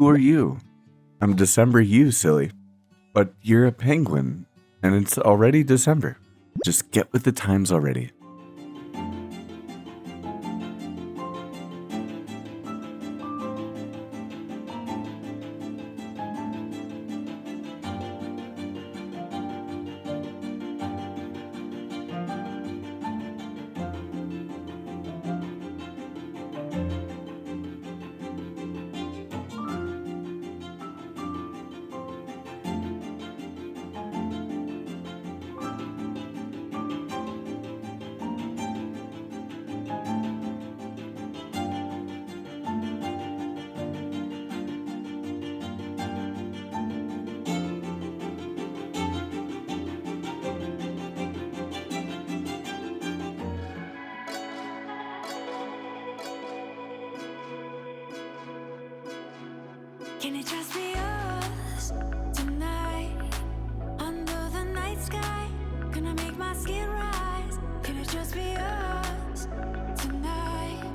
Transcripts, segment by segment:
Who are you? I'm December you, silly. But you're a penguin, and it's already December. Just get with the times already. Can it just be us tonight? Under the night sky, gonna make my skin rise. Can it just be us tonight?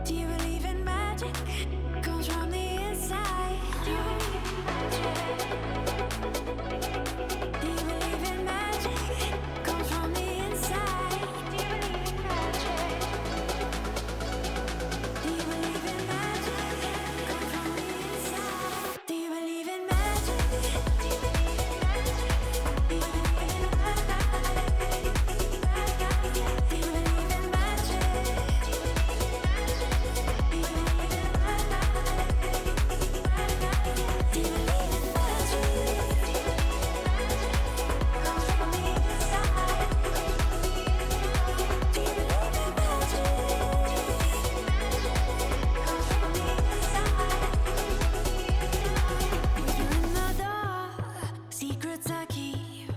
Do you believe in magic? Comes from the inside. Do you believe in magic? Do you believe in magic? Comes from the inside. Do you believe in magic? Do you believe in magic? Comes from the inside. Do you believe in magic? Do you believe in magic? Do you believe in magic? Do you believe in magic? Do you believe in magic? Do you believe in magic? Do you believe in magic? Comes from the inside. Do you believe in magic? Comes from the inside. When you're in the dark, secrets I keep.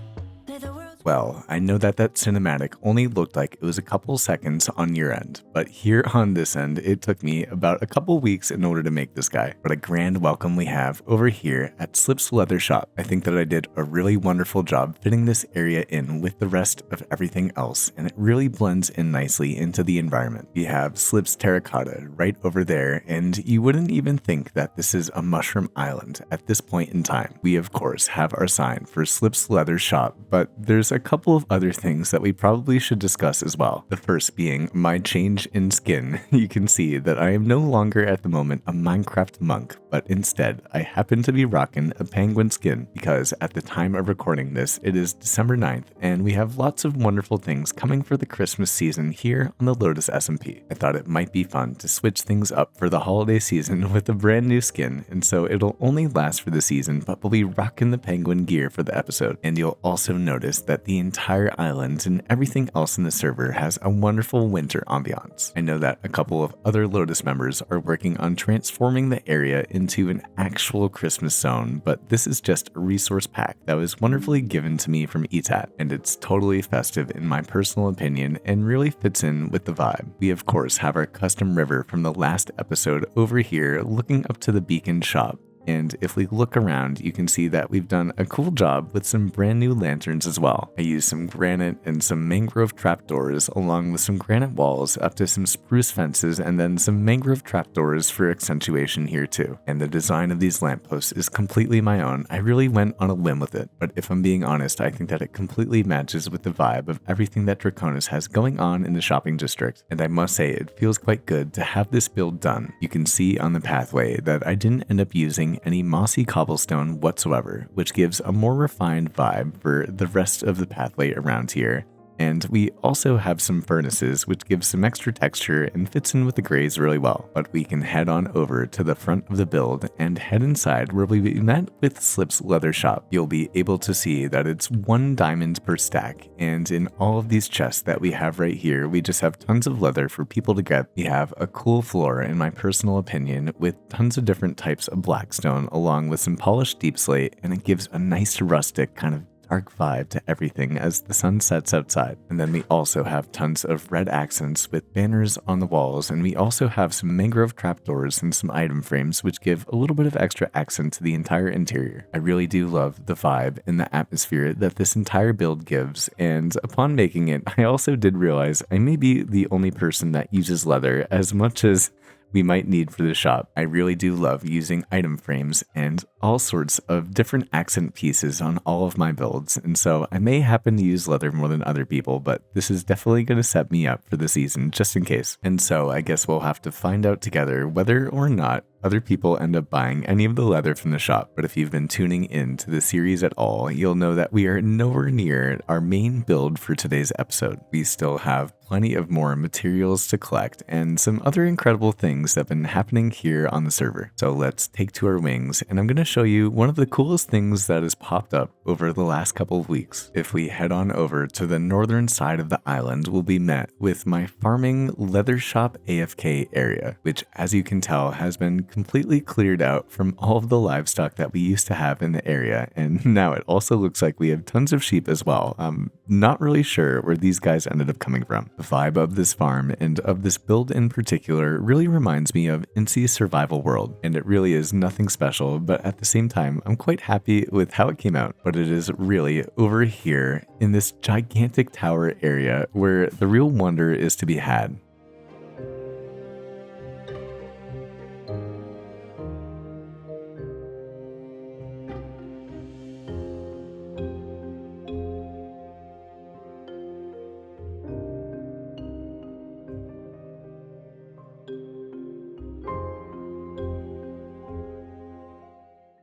Let the world. Well, I know that cinematic only looked like it was a couple seconds on your end, but here on this end, it took me about a couple weeks in order to make this guy. What a grand welcome we have over here at Slip's Leather Shop. I think that I did a really wonderful job fitting this area in with the rest of everything else, and it really blends in nicely into the environment. We have Slip's Terracotta right over there, and you wouldn't even think that this is a mushroom island at this point in time. We, of course, have our sign for Slip's Leather Shop, but there's a couple of other things that we probably should discuss as well. The first being my change in skin. You can see that I am no longer at the moment a Minecraft monk, but instead I happen to be rocking a penguin skin because at the time of recording this, it is December 9th and we have lots of wonderful things coming for the Christmas season here on the Lotus SMP. I thought it might be fun to switch things up for the holiday season with a brand new skin, and so it'll only last for the season, but we'll be rocking the penguin gear for the episode. And you'll also notice that the entire island and everything else in the server has a wonderful winter ambiance. I know that a couple of other Lotus members are working on transforming the area into an actual Christmas zone, but this is just a resource pack that was wonderfully given to me from ETAT, and it's totally festive in my personal opinion and really fits in with the vibe. We of course have our custom river from the last episode over here looking up to the beacon shop. And if we look around, you can see that we've done a cool job with some brand new lanterns as well. I used some granite and some mangrove trapdoors along with some granite walls up to some spruce fences and then some mangrove trapdoors for accentuation here too. And the design of these lampposts is completely my own. I really went on a limb with it, but if I'm being honest, I think that it completely matches with the vibe of everything that Draconis has going on in the shopping district. And I must say, it feels quite good to have this build done. You can see on the pathway that I didn't end up using any mossy cobblestone whatsoever, which gives a more refined vibe for the rest of the pathway around here. And we also have some furnaces, which gives some extra texture and fits in with the grays really well. But we can head on over to the front of the build and head inside where we met with Slip's Leather Shop. You'll be able to see that it's 1 diamond per stack, and in all of these chests that we have right here, we just have tons of leather for people to get. We have a cool floor, in my personal opinion, with tons of different types of blackstone along with some polished deep slate, and it gives a nice rustic kind of dark vibe to everything as the sun sets outside. And then we also have tons of red accents with banners on the walls, and we also have some mangrove trapdoors and some item frames which give a little bit of extra accent to the entire interior. I really do love the vibe and the atmosphere that this entire build gives, and upon making it, I also did realize I may be the only person that uses leather as much as we might need for the shop. I really do love using item frames and all sorts of different accent pieces on all of my builds, and so I may happen to use leather more than other people, but this is definitely going to set me up for the season just in case. And so I guess we'll have to find out together whether or not other people end up buying any of the leather from the shop. But if you've been tuning in to the series at all, you'll know that we are nowhere near our main build for today's episode. We still have plenty of more materials to collect and some other incredible things that have been happening here on the server. So let's take to our wings, and I'm going to show you one of the coolest things that has popped up over the last couple of weeks. If we head on over to the northern side of the island, we'll be met with my farming leather shop AFK area, which, as you can tell, has been completely cleared out from all of the livestock that we used to have in the area, and now it also looks like we have tons of sheep as well. I'm not really sure where these guys ended up coming from. The vibe of this farm and of this build in particular really reminds me of Incy's survival world, and it really is nothing special, but at the same time, I'm quite happy with how it came out. But it is really over here in this gigantic tower area where the real wonder is to be had.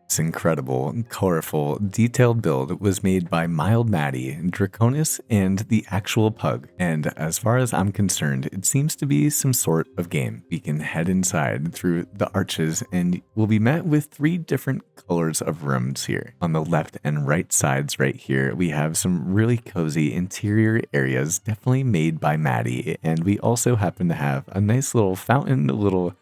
This incredible, colorful, detailed build was made by Mild Maddie, Draconis, and the actual pug. And as far as I'm concerned, it seems to be some sort of game. We can head inside through the arches and we'll be met with 3 different colors of rooms here. On the left and right sides right here, we have some really cozy interior areas, definitely made by Maddie. And we also happen to have a nice little fountain, a little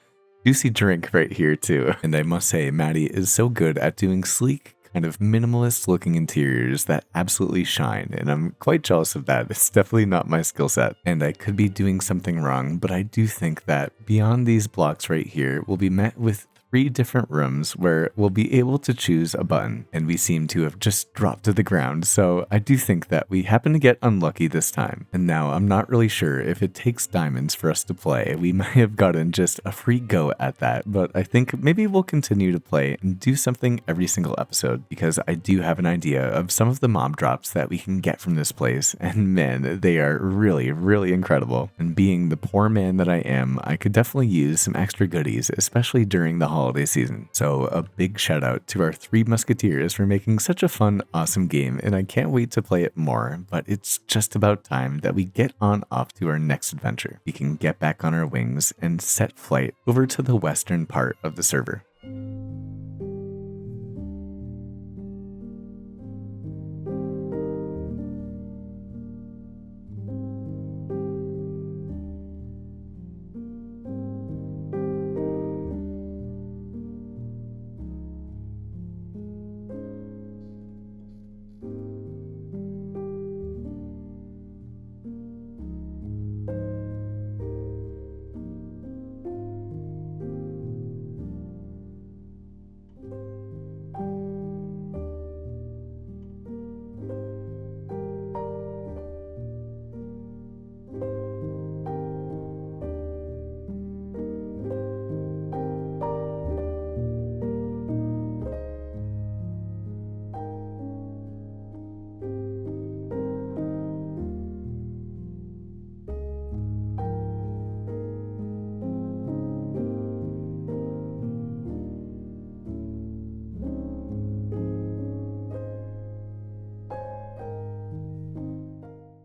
juicy drink right here too. And I must say, Maddie is so good at doing sleek, kind of minimalist looking interiors that absolutely shine, and I'm quite jealous of that. It's definitely not my skill set, and I could be doing something wrong, but I do think that beyond these blocks right here, we'll be met with 3 different rooms where we'll be able to choose a button, and we seem to have just dropped to the ground, so I do think that we happen to get unlucky this time. And now I'm not really sure if it takes diamonds for us to play. We might have gotten just a free go at that, but I think maybe we'll continue to play and do something every single episode, because I do have an idea of some of the mob drops that we can get from this place, and man, they are really, really incredible. And being the poor man that I am, I could definitely use some extra goodies, especially during the holiday season. So a big shout out to our 3 musketeers for making such a fun, awesome game, and I can't wait to play it more, but it's just about time that we get on off to our next adventure. We can get back on our wings and set flight over to the western part of the server.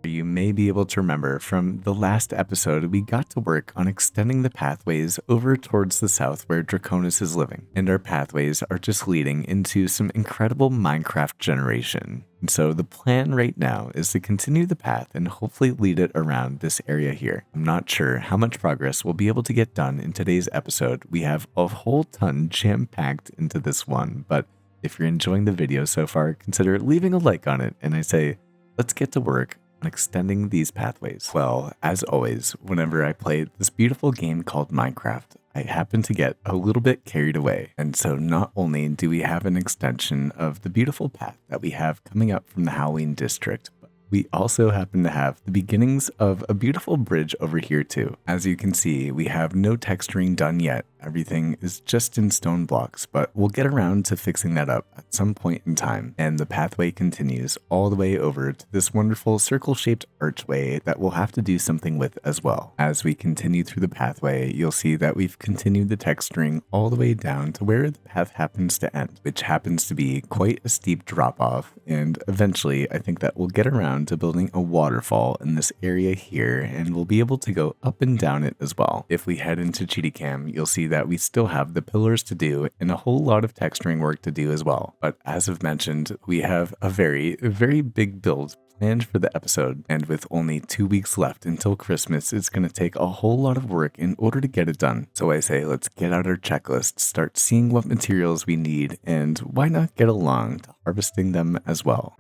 You may be able to remember from the last episode, we got to work on extending the pathways over towards the south where Draconis is living, and our pathways are just leading into some incredible Minecraft generation. And so the plan right now is to continue the path and hopefully lead it around this area here. I'm not sure how much progress we'll be able to get done in today's episode. We have a whole ton jam-packed into this one, but if you're enjoying the video so far, consider leaving a like on it, and I say, let's get to work on extending these pathways. Well, as always, whenever I play this beautiful game called Minecraft, I happen to get a little bit carried away. And so not only do we have an extension of the beautiful path that we have coming up from the Halloween district, but We also happen to have the beginnings of a beautiful bridge over here too. As you can see, we have no texturing done yet. Everything is just in stone blocks, but we'll get around to fixing that up at some point in time. And the pathway continues all the way over to this wonderful circle-shaped archway that we'll have to do something with as well. As we continue through the pathway, you'll see that we've continued the texturing all the way down to where the path happens to end, which happens to be quite a steep drop off. And eventually, I think that we'll get around to building a waterfall in this area here, and we'll be able to go up and down it as well. If we head into Cheetahcam, you'll see that we still have the pillars to do and a whole lot of texturing work to do as well. But as I've mentioned, we have a very big build planned for the episode, and with only 2 weeks left until Christmas, it's going to take a whole lot of work in order to get it done. So I say let's get out our checklist, start seeing what materials we need, and why not get along to harvesting them as well.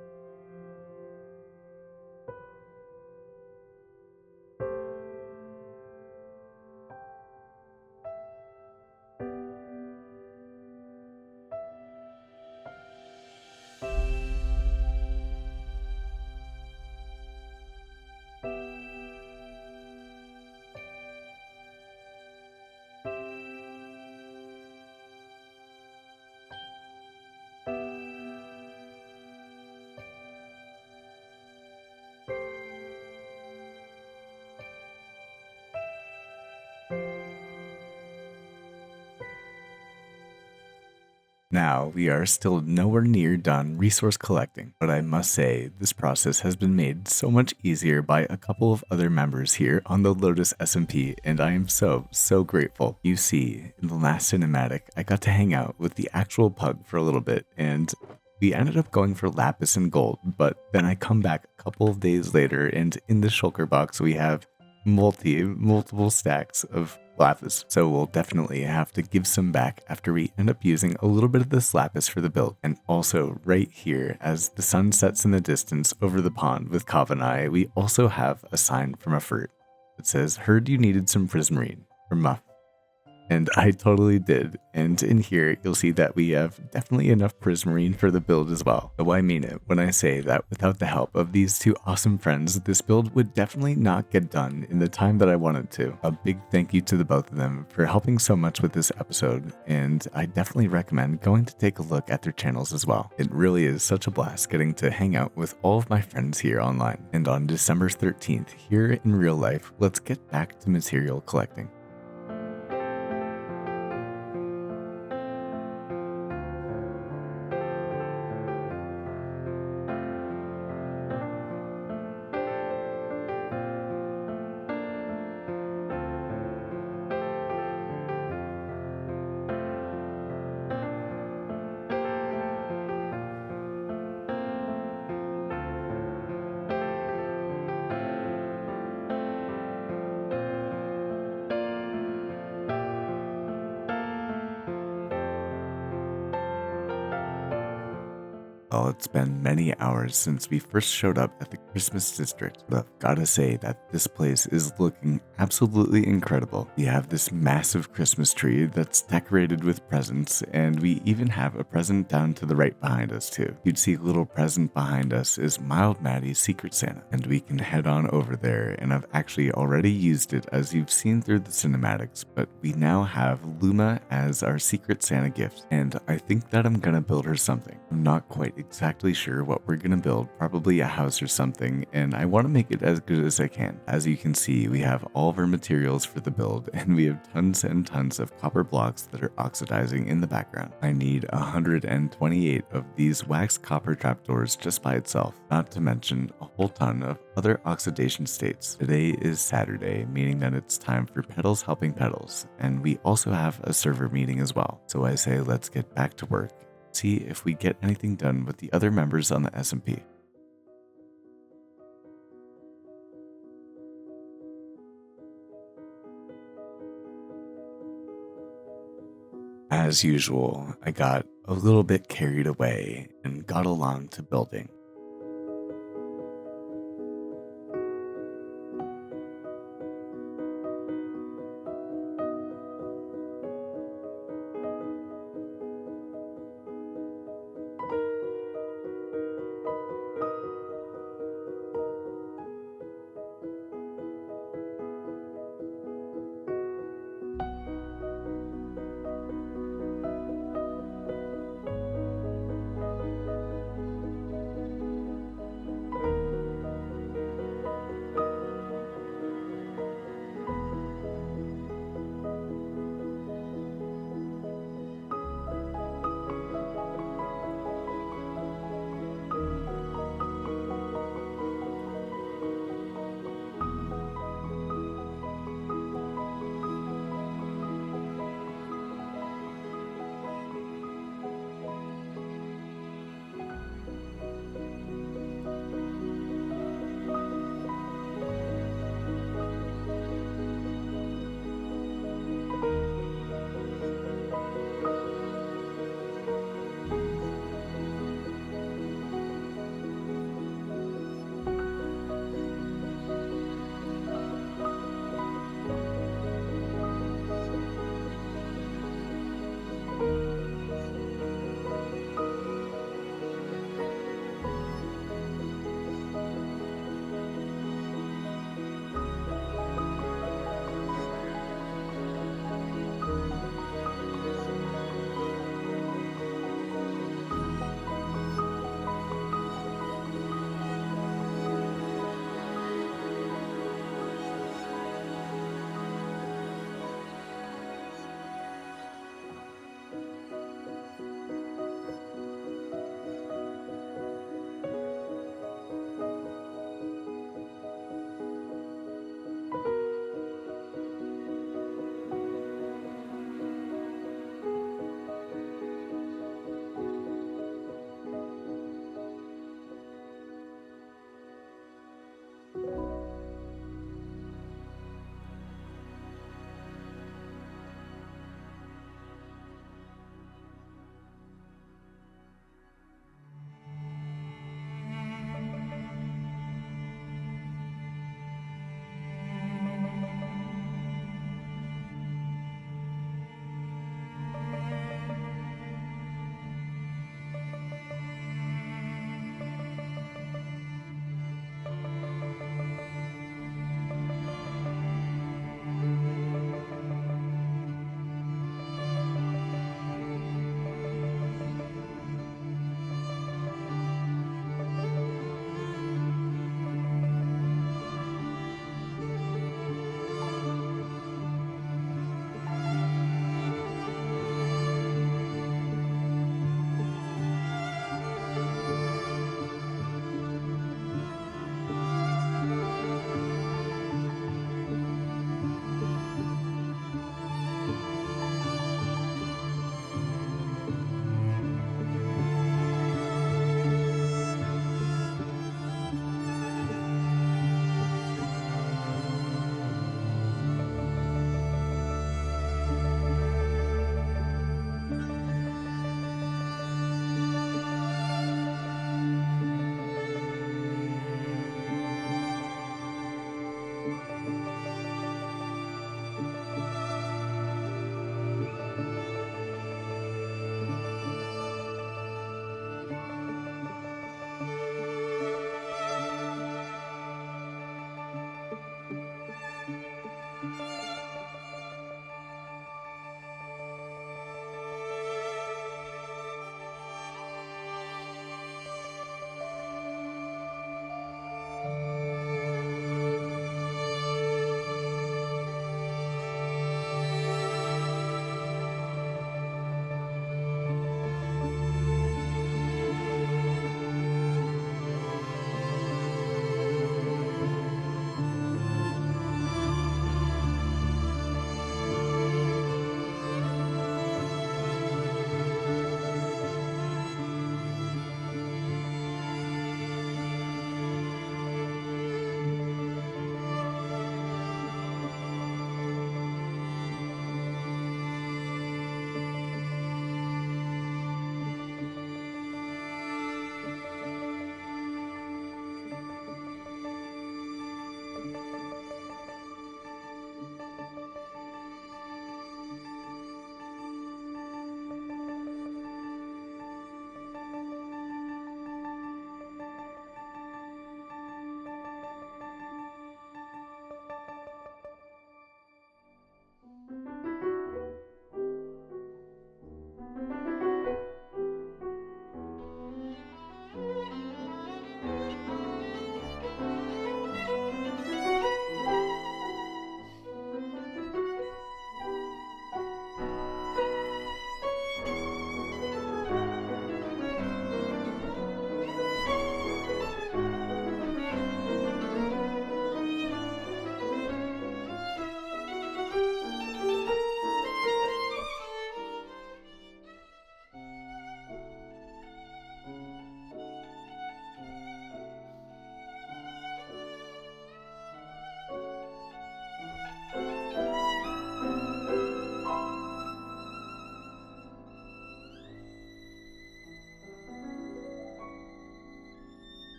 Now, we are still nowhere near done resource collecting, but I must say this process has been made so much easier by a couple of other members here on the Lotus SMP, and I am so grateful. You see, in the last cinematic, I got to hang out with the actual pug for a little bit, and we ended up going for lapis and gold, but then I come back a couple of days later, and in the shulker box we have multiple stacks of lapis, so we'll definitely have to give some back after we end up using a little bit of this lapis for the build. And also right here, as the sun sets in the distance over the pond with Kavanai, we also have a sign from a fruit that says, "Heard you needed some prismarine," or muff. And I totally did. And in here, you'll see that we have definitely enough prismarine for the build as well. So I mean it when I say that without the help of these two awesome friends, this build would definitely not get done in the time that I wanted to. A big thank you to the both of them for helping so much with this episode, and I definitely recommend going to take a look at their channels as well. It really is such a blast getting to hang out with all of my friends here online. And on December 13th, here in real life, let's get back to material collecting. Well, it's been many hours since we first showed up at the Christmas district, but I've gotta say that this place is looking absolutely incredible. We have this massive Christmas tree that's decorated with presents, and we even have a present down to the right behind us too. You'd see a little present behind us is Mild Maddie's Secret Santa, and we can head on over there, and I've actually already used it as you've seen through the cinematics, but we now have Luma as our Secret Santa gift, and I think that I'm gonna build her something. I'm not quite exactly sure what we're gonna build, probably a house or something, and I want to make it as good as I can. As you can see, we have all of our materials for the build, and we have tons and tons of copper blocks that are oxidizing in the background. I need 128 of these waxed copper trapdoors just by itself, not to mention a whole ton of other oxidation states. Today is Saturday, meaning that it's time for Petals Helping Petals, and we also have a server meeting as well. So I say let's get back to work, see if we get anything done with the other members on the SMP. As usual, I got a little bit carried away and got along to building.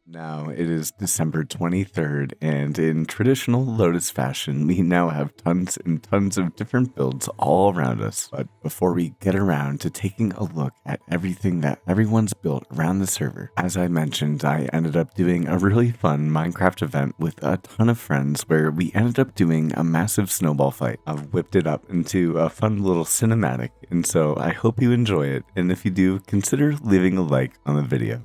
Now it is December 23rd, and in traditional Lotus fashion, we now have tons and tons of different builds all around us. But before we get around to taking a look at everything that everyone's built around the server, as I mentioned, I ended up doing a really fun Minecraft event with a ton of friends where we ended up doing a massive snowball fight. I've whipped it up into a fun little cinematic, and so I hope you enjoy it, and if you do, consider leaving a like on the video.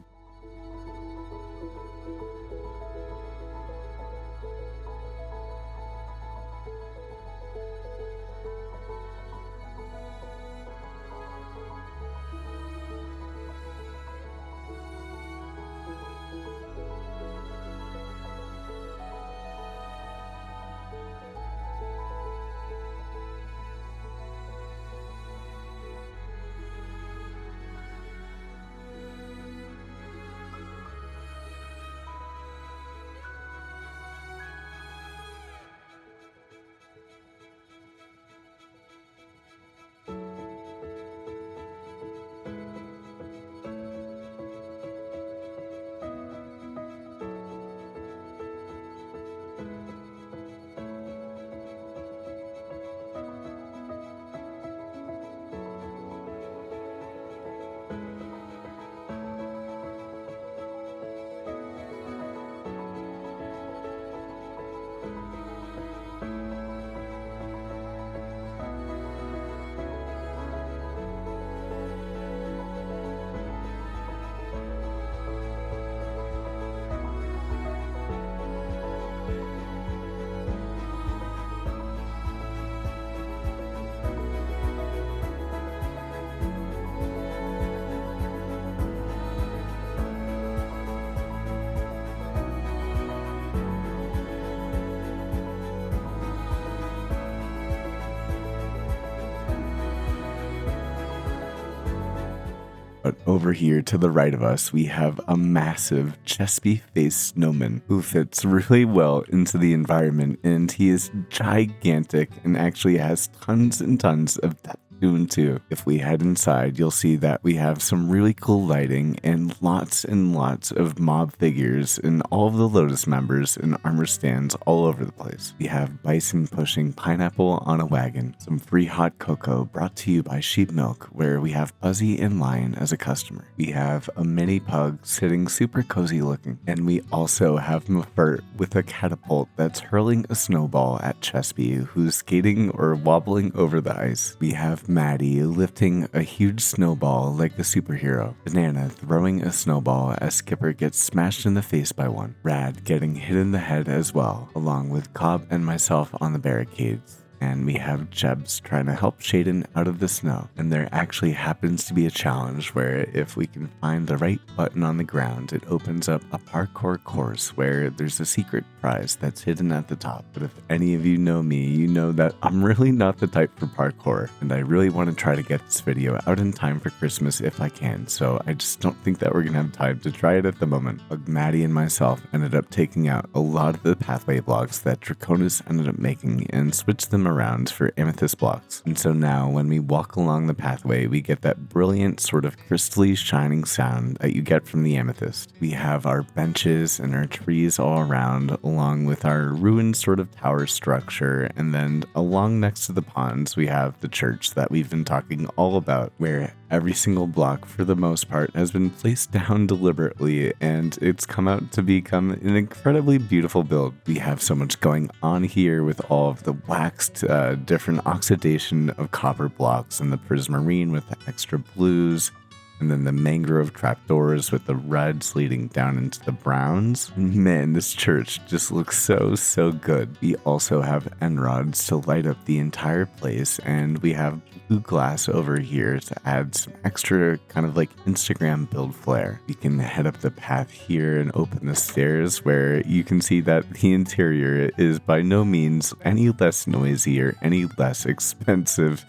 But over here to the right of us, we have a massive chespy-faced snowman who fits really well into the environment, and he is gigantic and actually has tons and tons of depth to him too. If we head inside, you'll see that we have some really cool lighting and lots of mob figures and all of the Lotus members and armor stands all over the place. We have bison pushing pineapple on a wagon, some free hot cocoa brought to you by Sheep Milk, where we have Buzzy and Lion as a customer. We have a mini pug sitting super cozy looking, and we also have Muffert with a catapult that's hurling a snowball at Chespy, who's skating or wobbling over the ice. We have Maddie lifting a huge snowball like a superhero. Banana throwing a snowball as Skipper gets smashed in the face by one. Rad getting hit in the head as well, along with Cobb and myself on the barricades. And we have Jebs trying to help Shaden out of the snow. And there actually happens to be a challenge where if we can find the right button on the ground, it opens up a parkour course where there's a secret prize that's hidden at the top. But if any of you know me, you know that I'm really not the type for parkour, and I really want to try to get this video out in time for Christmas if I can. So I just don't think that we're going to have time to try it at the moment. But Maddie and myself ended up taking out a lot of the pathway blocks that Draconis ended up making and switched them around for amethyst blocks. And so now when we walk along the pathway, we get that brilliant sort of crystally shining sound that you get from the amethyst. We have our benches and our trees all around, along with our ruined sort of tower structure. And then along next to the ponds, we have the church that we've been talking all about, where every single block, for the most part, has been placed down deliberately, and it's come out to become an incredibly beautiful build. We have so much going on here with all of the waxed, different oxidation of copper blocks, and the prismarine with the extra blues, and then the mangrove trapdoors with the reds leading down into the browns. Man, this church just looks so good. We also have end rods to light up the entire place, and we have blue glass over here to add some extra kind of like Instagram build flair. You can head up the path here and open the stairs, where you can see that the interior is by no means any less noisy or any less expensive,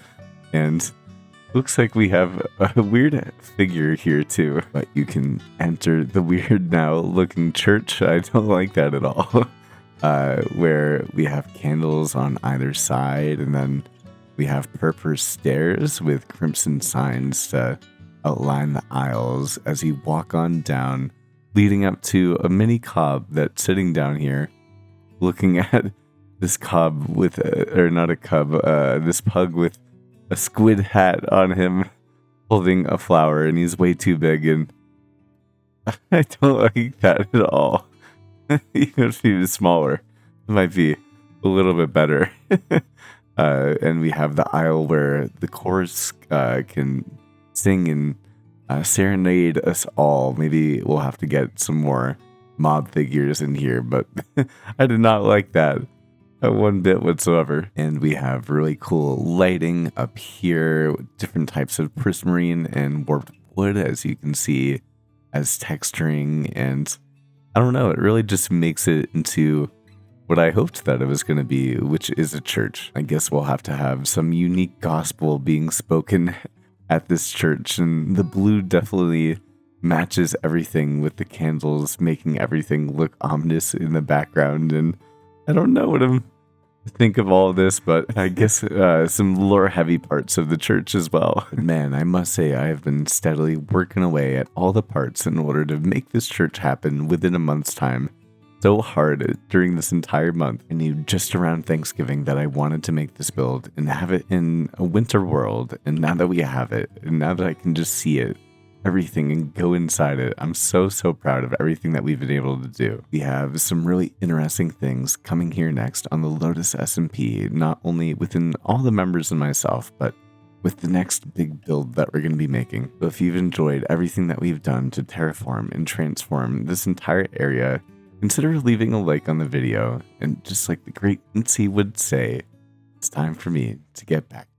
and looks like we have a weird figure here too, but you can enter the weird now looking church. I don't like that at all. Where we have candles on either side, and then we have purple stairs with crimson signs to outline the aisles as you walk on down, leading up to a mini Cobb that's sitting down here looking at this Cobb with, or not a cub, this pug with a squid hat on him holding a flower, and he's way too big, and I don't like that at all. Even if he was smaller, it might be a little bit better. And we have the aisle where the chorus can sing and serenade us all. Maybe we'll have to get some more mob figures in here, but I did not like that one bit whatsoever. And we have really cool lighting up here, different types of prismarine and warped wood, as you can see, as texturing, and I don't know, it really just makes it into what I hoped that it was going to be, which is a church. I guess we'll have to have some unique gospel being spoken at this church, and the blue definitely matches everything with the candles, making everything look ominous in the background, and I don't know what I'm think of all of this, but I guess some lore heavy parts of the church as well. Man, I must say I have been steadily working away at all the parts in order to make this church happen within a month's time. So hard during this entire month. I knew just around Thanksgiving that I wanted to make this build and have it in a winter world, and now that we have it, and now that I can just see it, everything, and go inside it, I'm so proud of everything that we've been able to do. We have some really interesting things coming here next on the Lotus SMP, not only within all the members and myself, but with the next big build that we're going to be making. So if you've enjoyed everything that we've done to terraform and transform this entire area, consider leaving a like on the video, and just like the great Nancy would say, it's time for me to get back